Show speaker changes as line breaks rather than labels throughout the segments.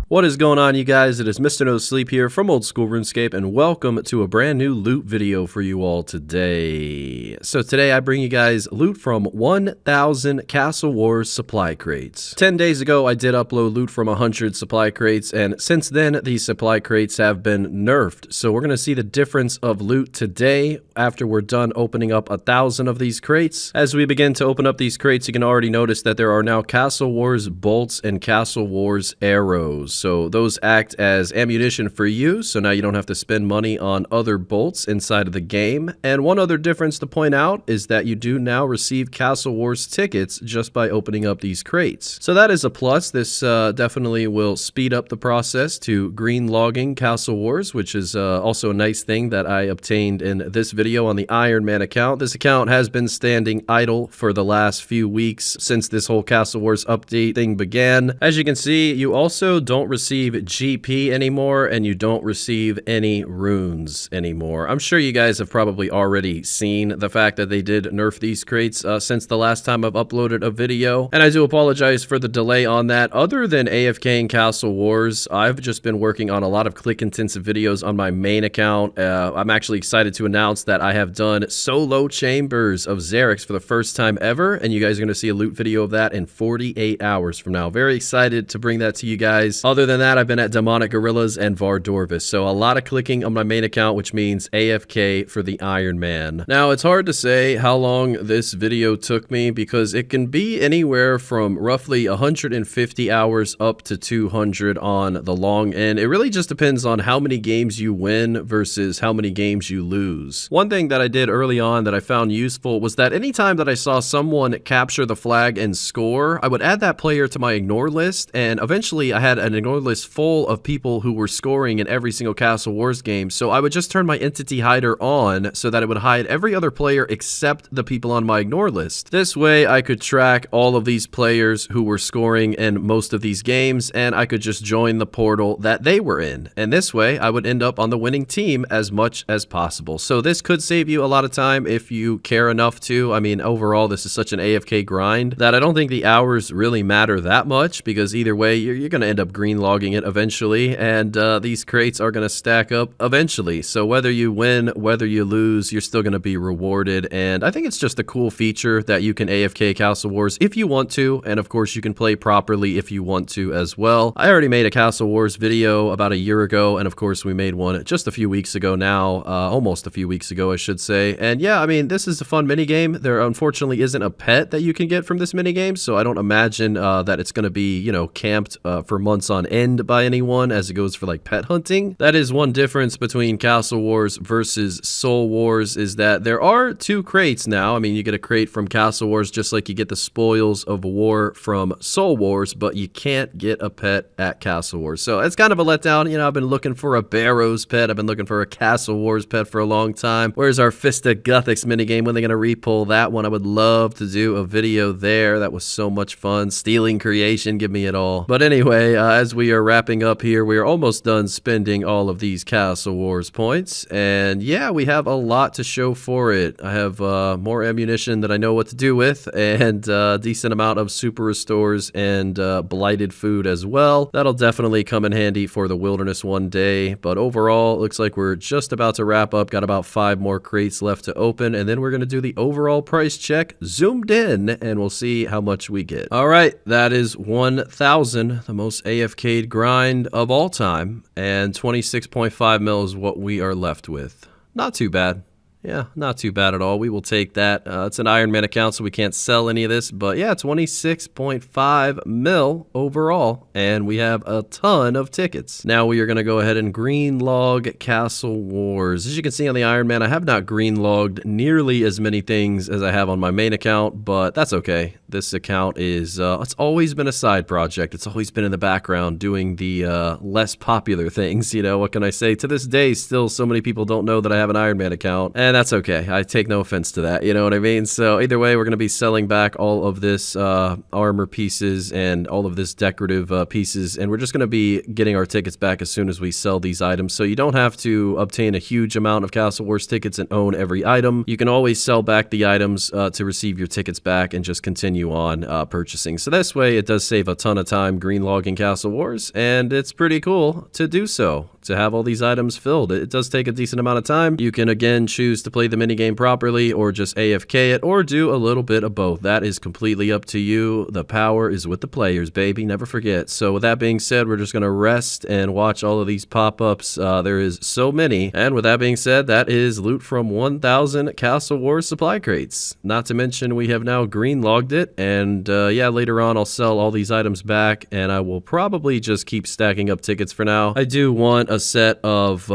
What is going on, you guys? It is Mr. No Sleep here from Old School RuneScape, and welcome to a brand new loot video for you all today. So today I bring you guys loot from 1,000 Castle Wars supply crates. 10 days ago I did upload loot from 100 supply crates, and since then these supply crates have been nerfed. So we're going to see the difference of loot today after we're done opening up 1,000 of these crates. As we begin to open up these crates, you can already notice that there are now Castle Wars bolts and Castle Wars arrows. So those act as ammunition for you, so now you don't have to spend money on other bolts inside of the game. And one other difference to point out is that you do now receive Castle Wars tickets just by opening up these crates. So that is a plus. This definitely will speed up the process to green logging Castle Wars, which is also a nice thing that I obtained in this video on the Iron Man account. This account has been standing idle for the last few weeks since this whole Castle Wars update thing began. As you can see, you also don't receive GP anymore, and you don't receive any runes anymore. I'm sure you guys have probably already seen the fact that they did nerf these crates since the last time I've uploaded a video, and I do apologize for the delay on that. Other than AFK and Castle Wars, I've just been working on a lot of click-intensive videos on my main account. I'm actually excited to announce that I have done solo chambers of xXzoticx for the first time ever, and you guys are going to see a loot video of that in 48 hours from now. Very excited to bring that to you guys. Other than that, I've been at Demonic Gorillas and Vardorvis, so a lot of clicking on my main account, which means AFK for the Iron Man. Now, it's hard to say how long this video took me because it can be anywhere from roughly 150 hours up to 200 on the long end. It really just depends on how many games you win versus how many games you lose. One thing that I did early on that I found useful was that anytime that I saw someone capture the flag and score, I would add that player to my ignore list, and eventually I had an ignore list full of people who were scoring in every single Castle Wars game. So I would just turn my entity hider on so that it would hide every other player except the people on my ignore list. This way I could track all of these players who were scoring in most of these games, and I could just join the portal that they were in. And this way I would end up on the winning team as much as possible. So this could save you a lot of time if you care enough to. I mean, overall this is such an AFK grind that I don't think the hours really matter that much, because either way you're going to end up green logging it eventually, and these crates are going to stack up eventually. So whether you win, whether you lose, you're still going to be rewarded. And I think it's just a cool feature that you can AFK Castle Wars if you want to, and of course you can play properly if you want to as well. I already made a Castle Wars video about a year ago, and of course we made one just a few weeks ago now, almost a few weeks ago I should say. And yeah, I mean, this is a fun minigame. There unfortunately isn't a pet that you can get from this minigame, so I don't imagine that it's going to be, you know, camped for months on end by anyone as it goes for like pet hunting. That is one difference between Castle Wars versus Soul Wars, is that there are two crates now. I mean, you get a crate from Castle Wars just like you get the spoils of war from Soul Wars, but you can't get a pet at Castle Wars. So it's kind of a letdown. You know, I've been looking for a Barrows pet. I've been looking for a Castle Wars pet for a long time. Where's our Fistaguthix minigame? When are they going to repull that one? I would love to do a video there. That was so much fun. Stealing Creation, give me it all. But anyway, as we are wrapping up here, we are almost done spending all of these Castle Wars points, and yeah, we have a lot to show for it. I have more ammunition that I know what to do with, and a decent amount of super restores and blighted food as well. That'll definitely come in handy for the wilderness one day. But overall, it looks like we're just about to wrap up. Got about 5 more crates left to open, and then we're going to do the overall price check zoomed in, and we'll see how much we get. All right, that is 1,000, the most AFK'd grind of all time, and 26.5 mil is what we are left with. Not too bad. Yeah, not too bad at all. We will take that. It's an Iron Man account, so we can't sell any of this. But yeah, 26.5 mil overall, and we have a ton of tickets. Now we are going to go ahead and green log Castle Wars. As you can see on the Iron Man, I have not green logged nearly as many things as I have on my main account, but that's okay. This account is, it's always been a side project. It's always been in the background doing the less popular things. You know, what can I say? To this day, still so many people don't know that I have an Iron Man account. And that's okay. I take no offense to that. You know what I mean? So either way, we're going to be selling back all of this armor pieces and all of this decorative pieces. And we're just going to be getting our tickets back as soon as we sell these items. So you don't have to obtain a huge amount of Castle Wars tickets and own every item. You can always sell back the items to receive your tickets back and just continue continue on purchasing. So this way it does save a ton of time green logging Castle Wars, and it's pretty cool to do so, to have all these items filled. It does take a decent amount of time. You can again choose to play the minigame properly or just AFK it or do a little bit of both. That is completely up to you. The power is with the players, baby. Never forget. So with that being said, we're just going to rest and watch all of these pop-ups. There is so many. And with that being said, that is loot from 1,000 Castle Wars supply crates. Not to mention we have now green logged it. And yeah, later on I'll sell all these items back and I will probably just keep stacking up tickets for now. I do want a set of,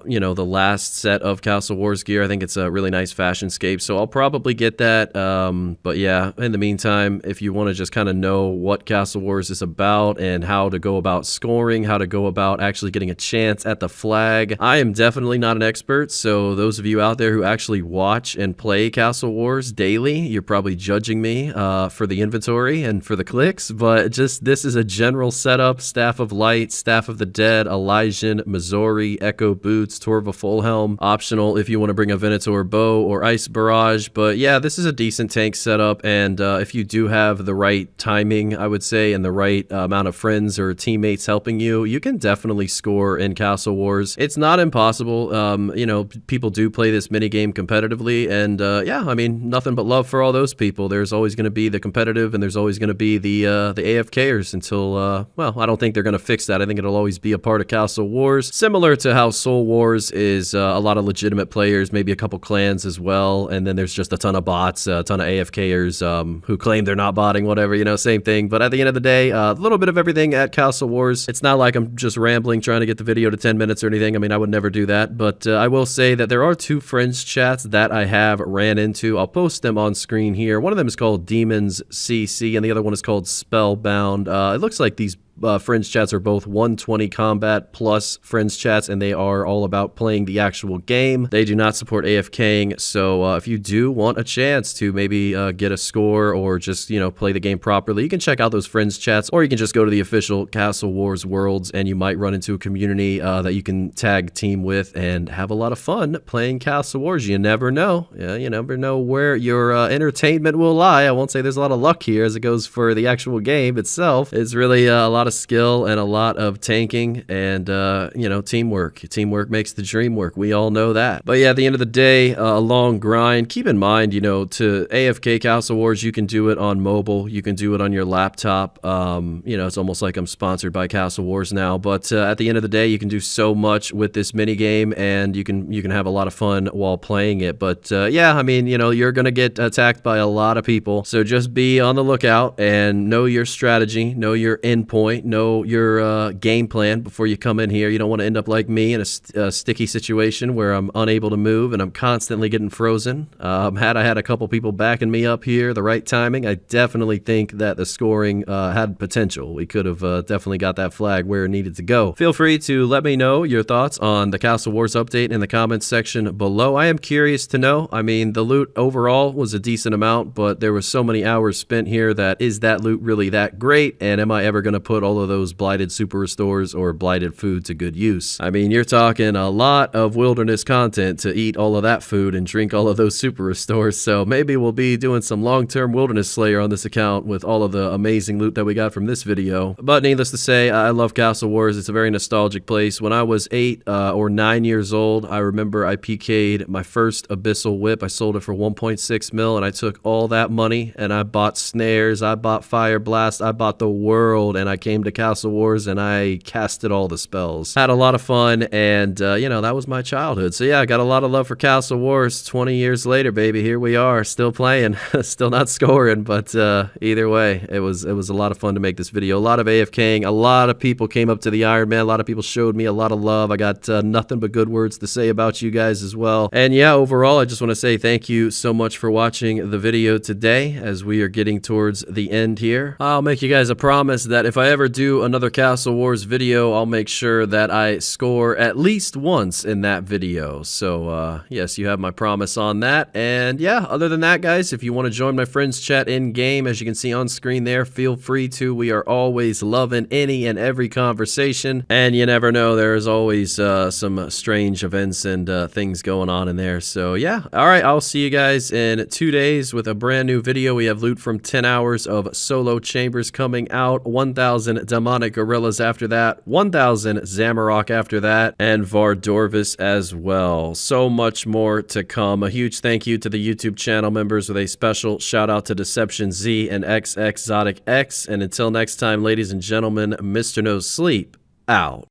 you know, the last set of Castle Wars gear. I think it's a really nice fashion scape, so I'll probably get that. But yeah, in the meantime, if you want to just kind of know what Castle Wars is about and how to go about scoring, how to go about actually getting a chance at the flag, I am definitely not an expert. So those of you out there who actually watch and play Castle Wars daily, you're probably judging me for the inventory and for the clicks, but just this is a general setup: Staff of Light, Staff of the Dead, Elysian, Missouri, Echo Boots, Torva Fullhelm. Optional if you want to bring a Venator bow or Ice Barrage. But yeah, this is a decent tank setup, and if you do have the right timing, I would say, and the right amount of friends or teammates helping you, you can definitely score in Castle Wars. It's not impossible. You know, people do play this minigame competitively, and yeah, I mean, nothing but love for all those people. There's always going to be the competitive, and there's always going to be the AFKers until, well, I don't think they're going to fix that. I think it'll always be a part of Castle Wars, similar to how Soul Wars is a lot of legitimate players, maybe a couple clans as well, and then there's just a ton of bots, a ton of AFKers who claim they're not botting, whatever, you know, same thing. But at the end of the day, a little bit of everything at Castle Wars. It's not like I'm just rambling trying to get the video to 10 minutes or anything. I mean, I would never do that, but I will say that there are two friends chats that I have ran into. I'll post them on screen here. One of them is called Demons CC, and the other one is called Spellbound. It looks like these friends chats are both 120 combat plus friends chats, and they are all about playing the actual game. They do not support AFKing, so if you do want a chance to maybe get a score or just, you know, play the game properly, you can check out those friends chats, or you can just go to the official Castle Wars worlds and you might run into a community that you can tag team with and have a lot of fun playing Castle Wars. You never know. Yeah, you never know where your entertainment will lie. I won't say there's a lot of luck here as it goes for the actual game itself. It's really a lot of skill and a lot of tanking and you know, teamwork makes the dream work. We all know that. But yeah, at the end of the day, a long grind. Keep in mind, you know, to AFK Castle Wars, you can do it on mobile, you can do it on your laptop. You know, it's almost like I'm sponsored by Castle Wars now, but at the end of the day, you can do so much with this mini game, and you can have a lot of fun while playing it. But yeah, I mean, you know, you're gonna get attacked by a lot of people, so just be on the lookout and know your strategy, know your endpoint, know your game plan before you come in here. You don't want to end up like me in a sticky situation where I'm unable to move and I'm constantly getting frozen. Had I had a couple people backing me up here, the right timing, I definitely think that the scoring had potential. We could have definitely got that flag where it needed to go. Feel free to let me know your thoughts on the Castle Wars update in the comments section below. I am curious to know. I mean, the loot overall was a decent amount, but there was so many hours spent here that is that loot really that great? And am I ever going to put all of those blighted super restores or blighted food to good use? I mean, you're talking a lot of wilderness content to eat all of that food and drink all of those super restores, so maybe we'll be doing some long-term wilderness slayer on this account with all of the amazing loot that we got from this video. But needless to say, I love Castle Wars. It's a very nostalgic place. When I was 8 or 9 years old, I remember I PK'd my first Abyssal Whip. I sold it for 1.6 mil, and I took all that money and I bought snares, I bought Fire Blast, I bought the world, and I came to Castle Wars and I casted all the spells. Had a lot of fun, and you know, that was my childhood. So yeah, I got a lot of love for Castle Wars. 20 years later, baby, here we are, still playing, still not scoring, but either way, it was a lot of fun to make this video. A lot of AFKing, a lot of people came up to the Iron Man, a lot of people showed me a lot of love. I got nothing but good words to say about you guys as well. And yeah, overall, I just want to say thank you so much for watching the video today as we are getting towards the end here. I'll make you guys a promise that if I ever ever do another Castle Wars video, I'll make sure that I score at least once in that video. So, yes, you have my promise on that. And yeah, other than that, guys, if you want to join my friends chat in-game, as you can see on screen there, feel free to. We are always loving any and every conversation. And you never know, there's always some strange events and things going on in there. So, yeah. All right, I'll see you guys in 2 days with a brand new video. We have loot from 10 hours of solo chambers coming out, 1,000 demonic gorillas after that, 1,000 Zamarok after that, and Vardorvis as well. So much more to come. A huge thank you to the YouTube channel members with a special shout out to DeceptionZ and xXzoticx. And until next time, ladies and gentlemen, Mr. No Sleep out.